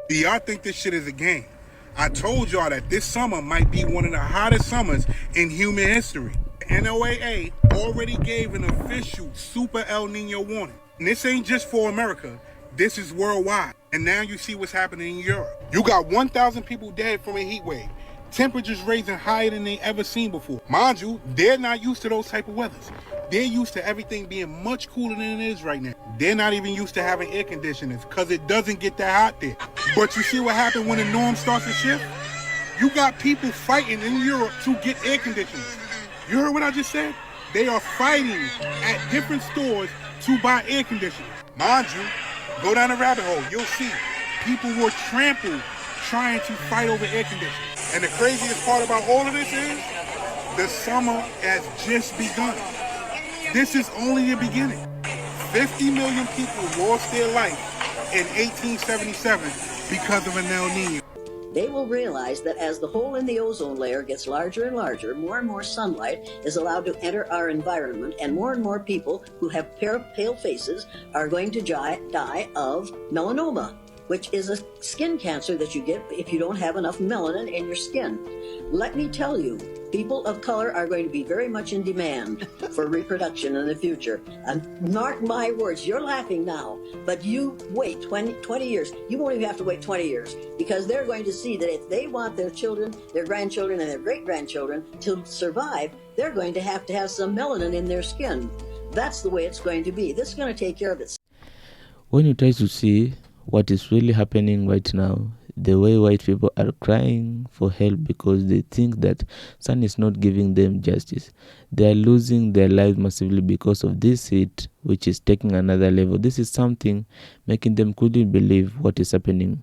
Do y'all think this shit is a game? I told y'all that this summer might be one of the hottest summers in human history. NOAA already gave an official super El Nino warning. And this ain't just for America. This is worldwide. And now you see what's happening in Europe. You got 1,000 people dead from a heat wave. Temperatures raising higher than they ever seen before. Mind you, they're not used to those type of weathers. They're used to everything being much cooler than it is right now. They're not even used to having air conditioners because it doesn't get that hot there. But you see what happened when the norm starts to shift? You got people fighting in Europe to get air conditioners. You heard what I just said? They are fighting at different stores to buy air conditioners. Mind you, go down the rabbit hole, you'll see people were trampled trying to fight over air conditioners. And the craziest part about all of this is the summer has just begun. This is only the beginning. 50 million people lost their life in 1877 because of an El Nino. They will realize that as the hole in the ozone layer gets larger and larger, more and more sunlight is allowed to enter our environment, and more people who have pale faces are going to die of melanoma, which is a skin cancer that you get if you don't have enough melanin in your skin. Let me tell you, people of color are going to be very much in demand for reproduction in the future. And mark my words, you're laughing now, but you wait 20 years. You won't even have to wait 20 years, because they're going to see that if they want their children, their grandchildren, and their great-grandchildren to survive, they're going to have some melanin in their skin. That's the way it's going to be. This is going to take care of it. When you try to see what is really happening right now, the way white people are crying for help because they think that sun is not giving them justice. They are losing their lives massively because of this heat, which is taking another level. This is something making them couldn't believe what is happening.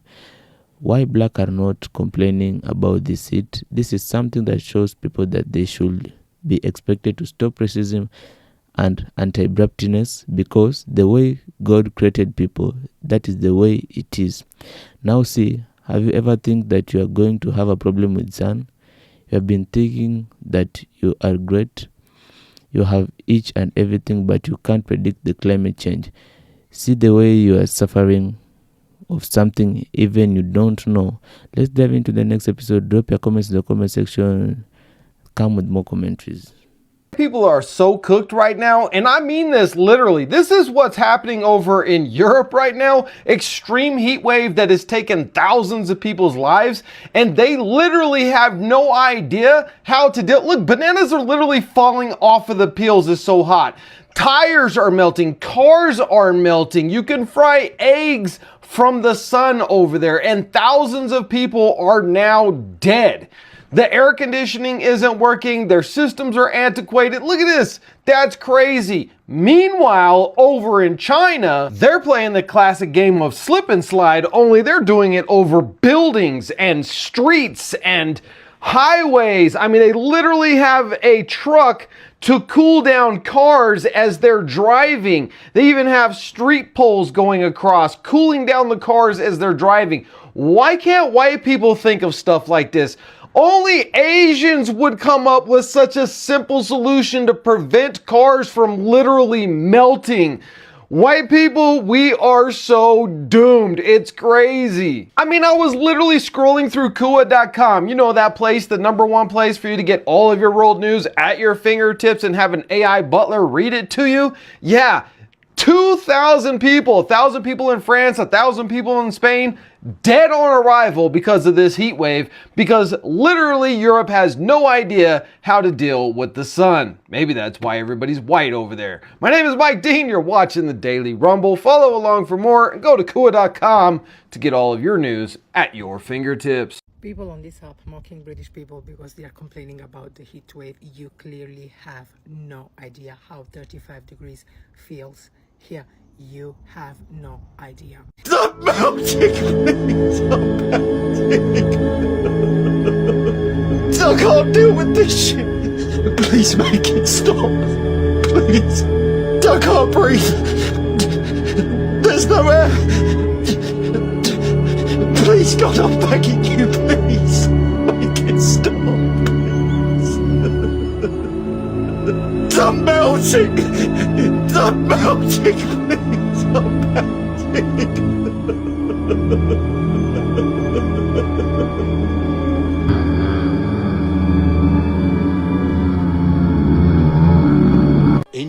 Why black are not complaining about this heat? This is something that shows people that they should be expected to stop racism and anti-abruptness, because the way God created people, that is the way it is. Now see, have you ever think that you are going to have a problem with sun? You have been thinking that you are great, you have each and everything, but you can't predict the climate change. See the way you are suffering of something even you don't know. Let's dive into the next episode. Drop your comments in the comment section. Come with more commentaries. People are so cooked right now, and I mean this literally. This is what's happening over in Europe right now. Extreme heat wave that has taken thousands of people's lives, and they literally have no idea how to deal. Look, bananas are literally falling off of the peels. It's so hot. Tires are melting, cars are melting. You can fry eggs from the sun over there, and thousands of people are now dead. The air conditioning isn't working. Their systems are antiquated. Look at this. That's crazy. Meanwhile, over in China, they're playing the classic game of slip and slide, only they're doing it over buildings and streets and highways. I mean, they literally have a truck to cool down cars as they're driving. They even have street poles going across, cooling down the cars as they're driving. Why can't white people think of stuff like this? Only Asians would come up with such a simple solution to prevent cars from literally melting. White people, we are so doomed. It's crazy. I mean, I was literally scrolling through Kua.com. You know that place, the #1 place for you to get all of your world news at your fingertips and have an AI butler read it to you? Yeah. 2,000 people, 1,000 people in France, 1,000 people in Spain, dead on arrival because of this heat wave, because literally Europe has no idea how to deal with the sun. Maybe that's why everybody's white over there. My name is Mike Dean. You're watching the Daily Rumble. Follow along for more and go to Kua.com to get all of your news at your fingertips. People on this app mocking British people because they are complaining about the heat wave. You clearly have no idea how 35 degrees feels here. You have no idea. Stop melting, please. Stop melting. I can't deal with this shit. Please make it stop. Please. I can't breathe. There's no air. Please, God, I'm begging you, please. Make it stop, please. I'm melting. I'm melting, please. I'm melting. In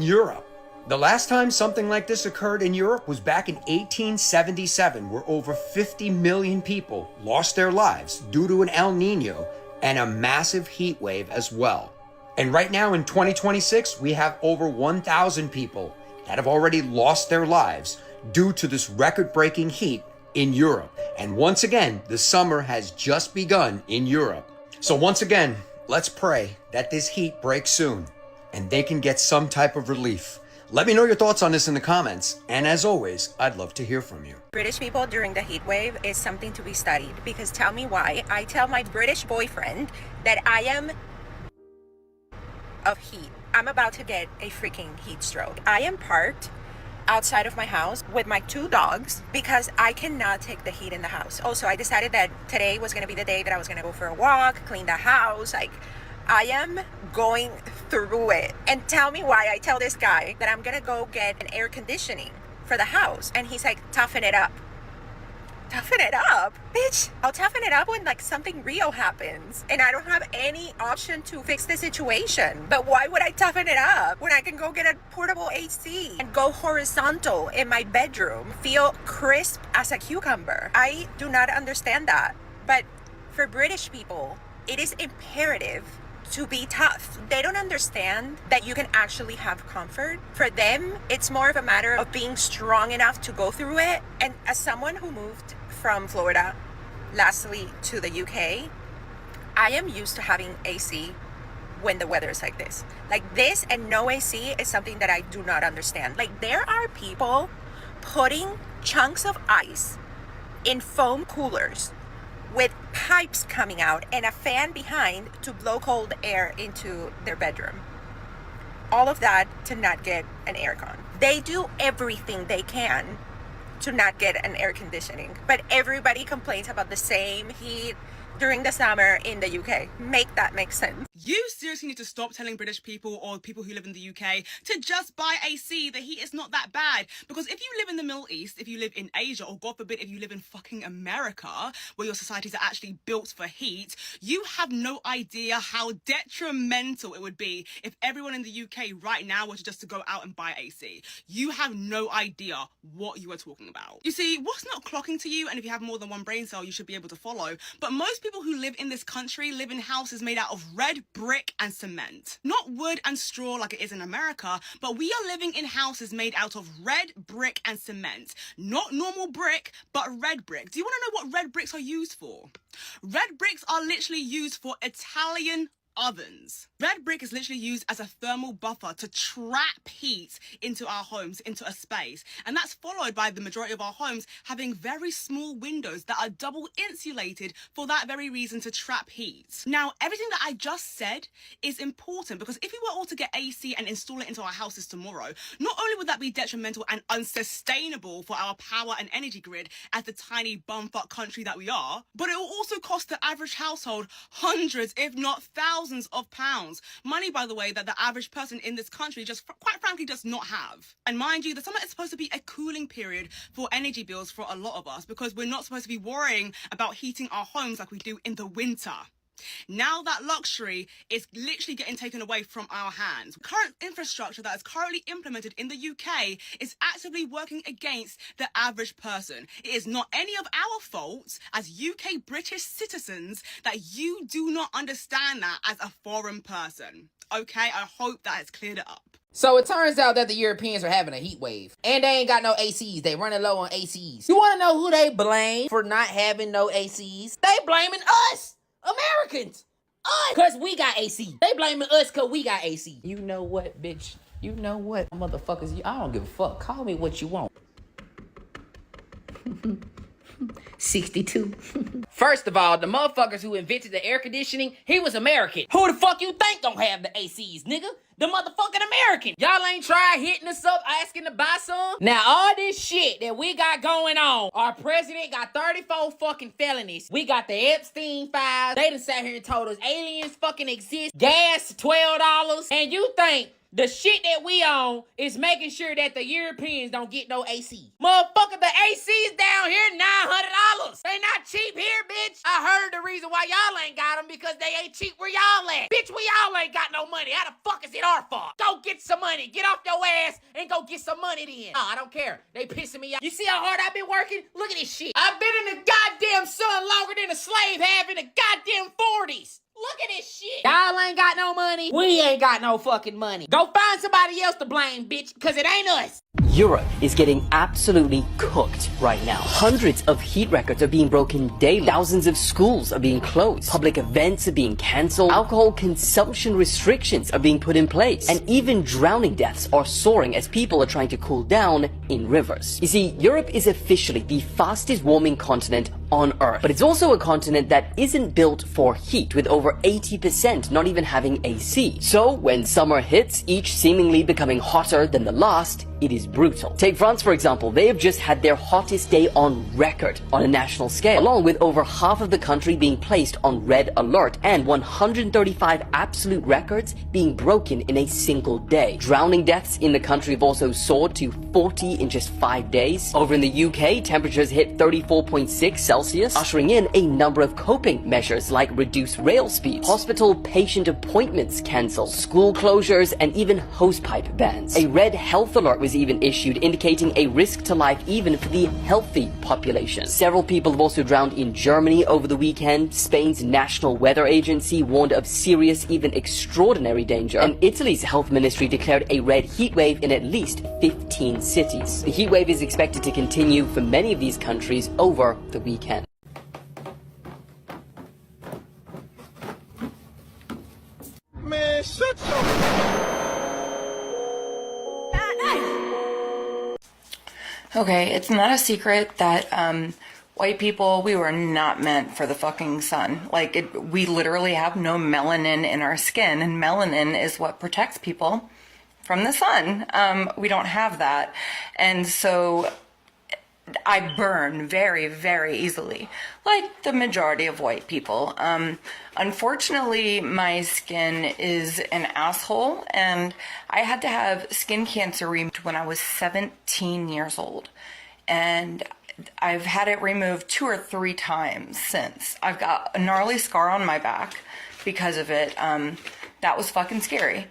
Europe, the last time something like this occurred in Europe was back in 1877, where over 50 million people lost their lives due to an El Nino and a massive heat wave as well. And right now in 2026, we have over 1,000 people that have already lost their lives due to this record-breaking heat in Europe. And once again, the summer has just begun in Europe. So once again, let's pray that this heat breaks soon and they can get some type of relief. Let me know your thoughts on this in the comments. And as always, I'd love to hear from you. British people during the heat wave is something to be studied, because tell me why. I tell my British boyfriend that I am of heat. I'm about to get a freaking heat stroke. I am parked outside of my house with my 2 dogs because I cannot take the heat in the house. Also, I decided that today was going to be the day that I was going to go for a walk, clean the house. Like, I am going through it. And tell me why I tell this guy that I'm going to go get an air conditioning for the house. And he's like, toughen it up. Toughen it up? Bitch, I'll toughen it up when like something real happens and I don't have any option to fix the situation. But why would I toughen it up when I can go get a portable AC and go horizontal in my bedroom, feel crisp as a cucumber? I do not understand that. But for British people, it is imperative to be tough. They don't understand that you can actually have comfort. For them, it's more of a matter of being strong enough to go through it. And as someone who moved from Florida, lastly to the UK, I am used to having AC when the weather is like this. Like this and no AC is something that I do not understand. Like there are people putting chunks of ice in foam coolers with pipes coming out and a fan behind to blow cold air into their bedroom. All of that to not get an aircon. They do everything they can to not get an air conditioning, but everybody complains about the same heat during the summer in the UK. Make that make sense. You seriously need to stop telling British people or people who live in the UK to just buy AC. The heat is not that bad. Because if you live in the Middle East, if you live in Asia, or God forbid, if you live in fucking America, where your societies are actually built for heat, you have no idea how detrimental it would be if everyone in the UK right now were to just to go out and buy AC. You have no idea what you are talking about. You see, what's not clocking to you, and if you have more than one brain cell, you should be able to follow, but most people who live in this country live in houses made out of red brick and cement. Not wood and straw like it is in America, but we are living in houses made out of red brick and cement. Not normal brick, but red brick. Do you want to know what red bricks are used for? Red bricks are literally used for Italian ovens. Red brick is literally used as a thermal buffer to trap heat into our homes, into a space. And that's followed by the majority of our homes having very small windows that are double insulated for that very reason, to trap heat. Now, everything that I just said is important, because if we were all to get AC and install it into our houses tomorrow, not only would that be detrimental and unsustainable for our power and energy grid as the tiny bumfuck country that we are, but it will also cost the average household hundreds, if not thousands of pounds. Money, by the way, that the average person in this country just quite frankly does not have. And mind you, the summer is supposed to be a cooling period for energy bills for a lot of us, because we're not supposed to be worrying about heating our homes like we do in the winter. Now that luxury is literally getting taken away from our hands. Current infrastructure that is currently implemented in the UK is actively working against the average person. It is not any of our fault as UK British citizens that you do not understand that as a foreign person. Okay, I hope that has cleared it up. So it turns out that the Europeans are having a heat wave. And they ain't got no ACs. They running low on ACs. You want to know who they blame for not having no ACs? They blaming us! Americans! Us! Because we got AC. They blaming us because we got AC. You know what, bitch? You know what, motherfuckers? I don't give a fuck. Call me what you want. 62. First of all, the motherfuckers who invented the air conditioning, he was American. Who the fuck you think don't have the ACs, nigga? the motherfucking American. Y'all ain't tried hitting us up asking to buy some? Now, all this shit that we got going on, our president got 34 fucking felonies. We got the Epstein files. They done sat here and told us aliens fucking exist. Gas, $12. And you think the shit that we own is making sure that the Europeans don't get no AC. Motherfucker, the AC's down here $900. They not cheap here, bitch. I heard the reason why y'all ain't got them because they ain't cheap where y'all at. Bitch, we all ain't got no money. How the fuck is it our fault? Go get some money. Get off your ass and go get some money then. No, I don't care. They pissing me off. You see how hard I've been working? Look at this shit. I've been in the goddamn sun longer than a slave have in the goddamn 40s. Look at this shit. Y'all ain't got no money. We ain't got no fucking money. Go find somebody else to blame, bitch, because it ain't us. Europe is getting absolutely cooked right now. Hundreds of heat records are being broken daily. Thousands of schools are being closed. Public events are being cancelled. Alcohol consumption restrictions are being put in place. And even drowning deaths are soaring as people are trying to cool down in rivers. You see, Europe is officially the fastest warming continent on Earth. But it's also a continent that isn't built for heat, with over 80% not even having AC. So when summer hits, each seemingly becoming hotter than the last, it is brutal. Take France, for example. They have just had their hottest day on record on a national scale, along with over half of the country being placed on red alert and 135 absolute records being broken in a single day. Drowning deaths in the country have also soared to 40 in just 5 days. Over in the UK, temperatures hit 34.6 Celsius, ushering in a number of coping measures like reduced rail speeds, hospital patient appointments cancelled, school closures, and even hosepipe bans. A red health alert was even issued, indicating a risk to life even for the healthy population. Several people have also drowned in Germany over the weekend. Spain's National Weather Agency warned of serious, even extraordinary danger. And Italy's health ministry declared a red heat wave in at least 15 cities. The heat wave is expected to continue for many of these countries over the weekend. Man, shut your... Okay, it's not a secret that white people, we were not meant for the fucking sun. Like, we literally have no melanin in our skin, and melanin is what protects people from the sun. We don't have that. And so I burn very, very easily, like the majority of white people. Unfortunately, my skin is an asshole, and I had to have skin cancer removed when I was 17 years old. And I've had it removed 2 or 3 times since. I've got a gnarly scar on my back because of it. That was fucking scary.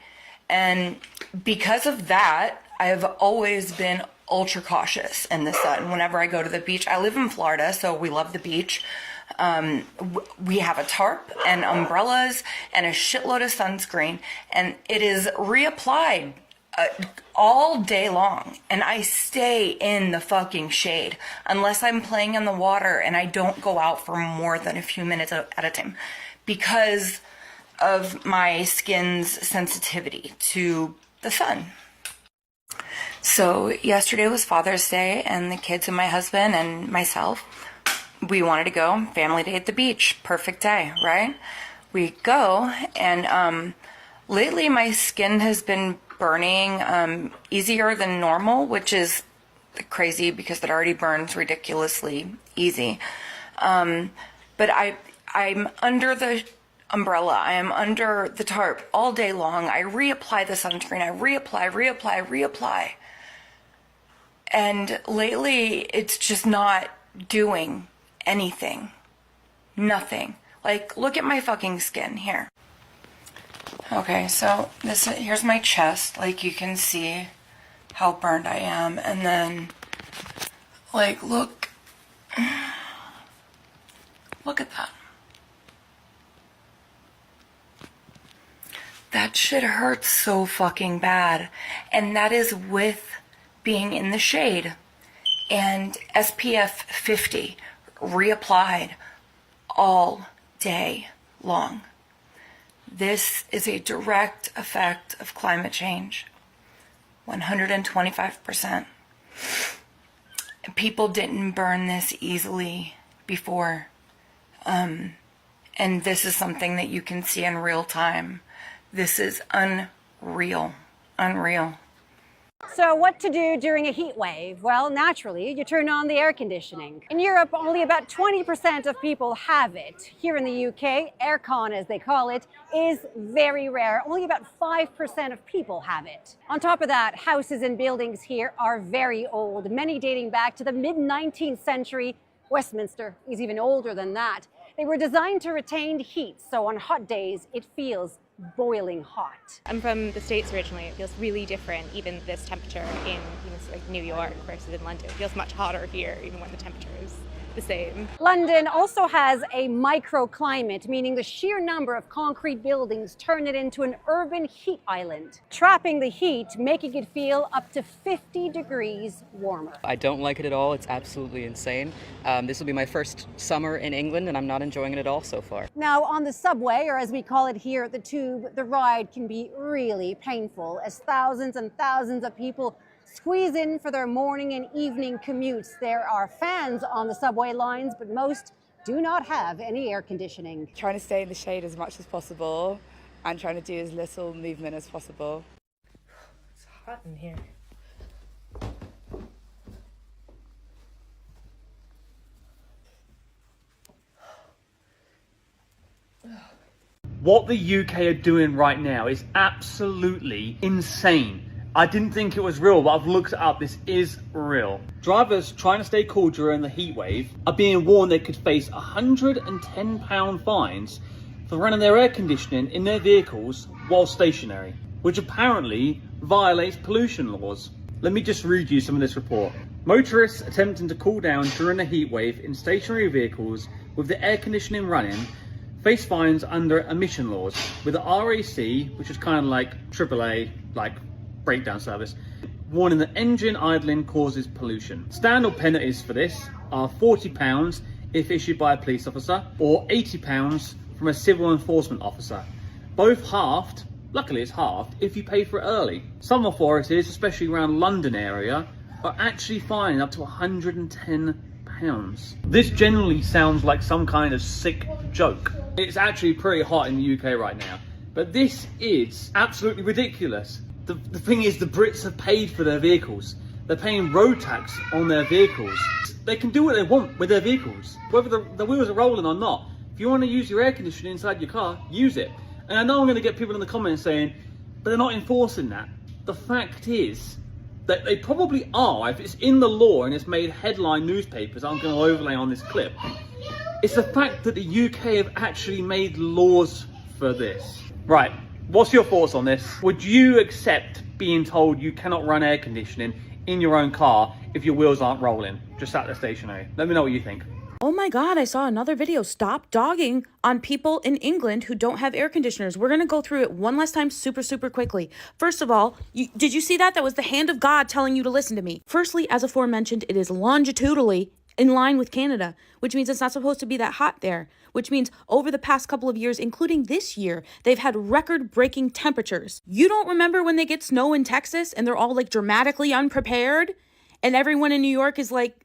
And because of that, I've always been ultra cautious in the sun whenever I go to the beach. I live in Florida, so we love the beach. We have a tarp and umbrellas and a shitload of sunscreen, and it is reapplied all day long, and I stay in the fucking shade unless I'm playing in the water, and I don't go out for more than a few minutes at a time because of my skin's sensitivity to the sun. So yesterday was Father's Day, and the kids and my husband and myself, we wanted to go family day at the beach. Perfect day, right? We go, and lately my skin has been burning easier than normal, which is crazy because it already burns ridiculously easy. But I'm under the umbrella. I am under the tarp all day long. I reapply the sunscreen. I reapply. And lately, it's just not doing anything. Nothing. Like, look at my fucking skin here. Okay, so here's my chest. Like, you can see how burned I am. And then, like, look at that. That shit hurts so fucking bad. And that is with being in the shade. And SPF 50 reapplied all day long. This is a direct effect of climate change. 125%. People didn't burn this easily before. And this is something that you can see in real time. This is real, unreal. So what to do during a heat wave? Well, naturally, you turn on the air conditioning. In Europe, only about 20% of people have it. Here in the UK, aircon, as they call it, is very rare. Only about 5% of people have it. On top of that, houses and buildings here are very old, many dating back to the mid-19th century. Westminster is even older than that. They were designed to retain heat, so on hot days, it feels boiling hot. I'm from the States originally. It feels really different, even this temperature in like New York versus in London. It feels much hotter here, even when the temperature is the same. London also has a microclimate, meaning the sheer number of concrete buildings turn it into an urban heat island, trapping the heat, making it feel up to 50 degrees warmer. I don't like it at all. It's absolutely insane. This will be my first summer in England, and I'm not enjoying it at all so far. Now, on the subway, or as we call it here, the tube, the ride can be really painful as thousands and thousands of people squeeze in for their morning and evening commutes. There are fans on the subway lines, but most do not have any air conditioning. Trying to stay in the shade as much as possible and trying to do as little movement as possible. It's hot in here. What the UK are doing right now is absolutely insane. I didn't think it was real, but I've looked it up. This is real. Drivers trying to stay cool during the heat wave are being warned they could face £110 fines for running their air conditioning in their vehicles while stationary, which apparently violates pollution laws. Let me just read you some of this report. Motorists attempting to cool down during the heat wave in stationary vehicles with the air conditioning running face fines under emission laws, with the RAC, which is kind of like AAA, like breakdown service, warning that engine idling causes pollution. Standard penalties for this are £40 if issued by a police officer, or £80 from a civil enforcement officer. Both halved, luckily it's halved, if you pay for it early. Some authorities, especially around London area, are actually fining up to £110. This generally sounds like some kind of sick joke. It's actually pretty hot in the UK right now, but this is absolutely ridiculous. The thing is, the Brits have paid for their vehicles. They're paying road tax on their vehicles. They can do what they want with their vehicles, whether the wheels are rolling or not. If you want to use your air conditioning inside your car, use it. And I know I'm going to get people in the comments saying, but they're not enforcing that. The fact is that they probably are. If it's in the law and it's made headline newspapers, I'm going to overlay on this clip. It's the fact that the UK have actually made laws for this. Right. What's your thoughts on this? Would you accept being told you cannot run air conditioning in your own car if your wheels aren't rolling, just sat there stationary? Let me know what you think. Oh my God, I saw another video. Stop dogging on people in England who don't have air conditioners. We're going to go through it one last time super quickly. First of all, did you see that? That was the hand of God telling you to listen to me. Firstly, as aforementioned, it is longitudinally in line with Canada, which means it's not supposed to be that hot there, which means over the past couple of years, including this year, they've had record-breaking temperatures. You don't remember when they get snow in Texas and they're all like dramatically unprepared? And everyone in New York is like,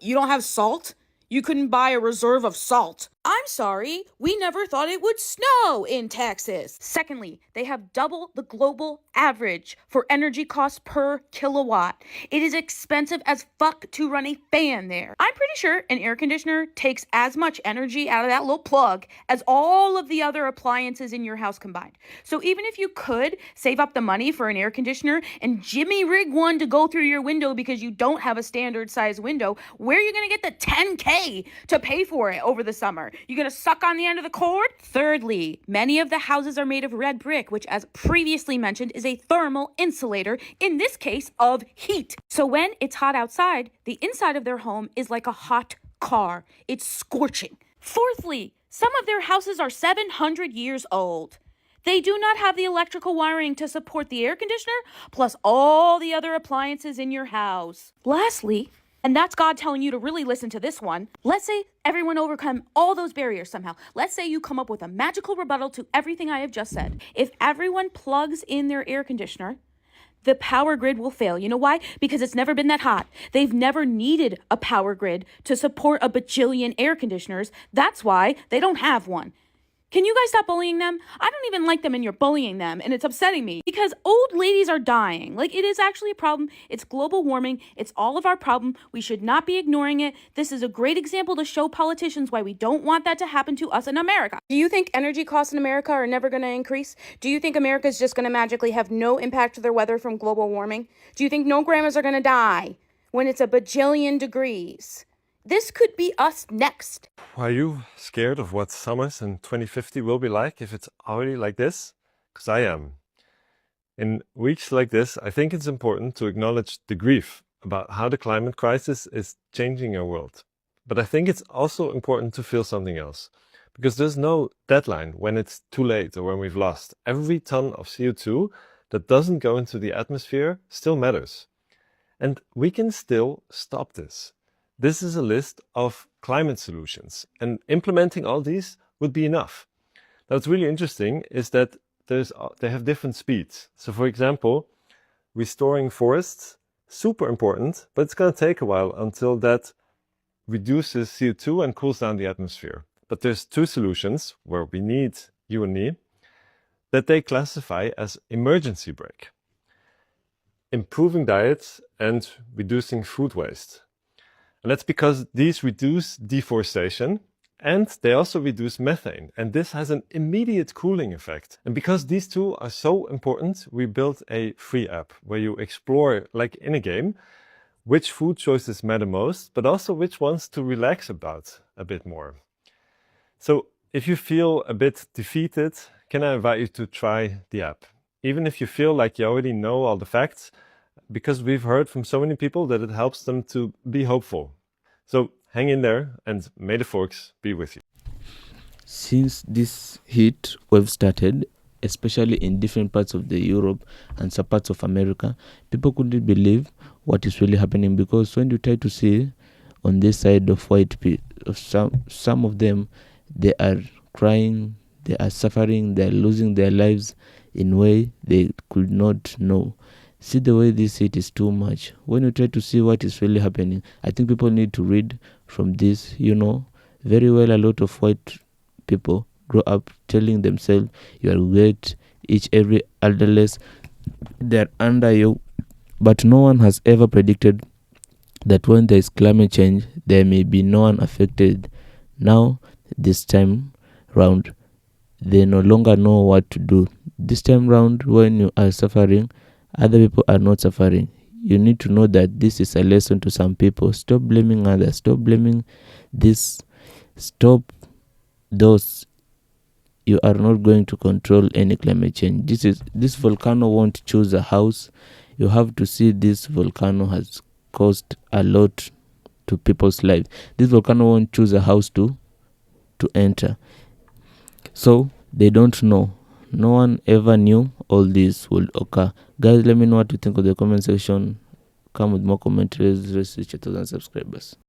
you don't have salt? You couldn't buy a reserve of salt. I'm sorry, we never thought it would snow in Texas. Secondly, they have double the global average for energy costs per kilowatt. It is expensive as fuck to run a fan there. I'm pretty sure an air conditioner takes as much energy out of that little plug as all of the other appliances in your house combined. So even if you could save up the money for an air conditioner and jimmy rig one to go through your window because you don't have a standard size window, where are you gonna get the $10K to pay for it over the summer? You gonna suck on the end of the cord? Thirdly, many of the houses are made of red brick, which as previously mentioned is a thermal insulator, in this case of heat. So when it's hot outside, the inside of their home is like a hot car. It's scorching. Fourthly, some of their houses are 700 years old. They do not have the electrical wiring to support the air conditioner, plus all the other appliances in your house. Lastly, and that's God telling you to really listen to this one. Let's say everyone overcome all those barriers somehow. Let's say you come up with a magical rebuttal to everything I have just said. If everyone plugs in their air conditioner, the power grid will fail. You know why? Because it's never been that hot. They've never needed a power grid to support a bajillion air conditioners. That's why they don't have one. Can you guys stop bullying them? I don't even like them and you're bullying them and it's upsetting me because old ladies are dying. Like, it is actually a problem. It's global warming. It's all of our problem. We should not be ignoring it. This is a great example to show politicians why we don't want that to happen to us in America. Do you think energy costs in America are never going to increase? Do you think America is just going to magically have no impact to their weather from global warming? Do you think no grandmas are going to die when it's a bajillion degrees? This could be us next. Are you scared of what summers in 2050 will be like if it's already like this? Because I am. In weeks like this, I think it's important to acknowledge the grief about how the climate crisis is changing our world. But I think it's also important to feel something else. Because there's no deadline when it's too late or when we've lost. Every ton of CO2 that doesn't go into the atmosphere still matters. And we can still stop this. This is a list of climate solutions, and implementing all these would be enough. Now, what's really interesting is that they have different speeds. So, for example, restoring forests, super important, but it's going to take a while until that reduces CO2 and cools down the atmosphere. But there's two solutions where we need you and me that they classify as emergency brake. Improving diets and reducing food waste. And that's because these reduce deforestation and they also reduce methane. And this has an immediate cooling effect. And because these two are so important, we built a free app where you explore, like in a game, which food choices matter most, but also which ones to relax about a bit more. So if you feel a bit defeated, can I invite you to try the app? Even if you feel like you already know all the facts, because we've heard from so many people that it helps them to be hopeful. So hang in there and may the forks be with you. Since this heat wave started, especially in different parts of the Europe and some parts of America, people couldn't believe what is really happening, because when you try to see on this side of white people, some of them, they are crying, they are suffering, they are losing their lives in a way they could not know. See the way this heat is too much. When you try to see what is really happening, I think people need to read from this. Very well, a lot of white people grow up telling themselves, you are great, every elderless, they're under you. But no one has ever predicted that when there is climate change, there may be no one affected. Now, this time round, they no longer know what to do. This time round, when you are suffering, other people are not suffering. You need to know that this is a lesson to some people. Stop blaming others. Stop blaming this. Stop those. You are not going to control any climate change. This volcano won't choose a house. You have to see this volcano has caused a lot to people's lives. This volcano won't choose a house to enter. So they don't know. No one ever knew all this would occur. Guys, let me know what you think of the comment section. Come with more commentaries. Let's reach 1,000 subscribers.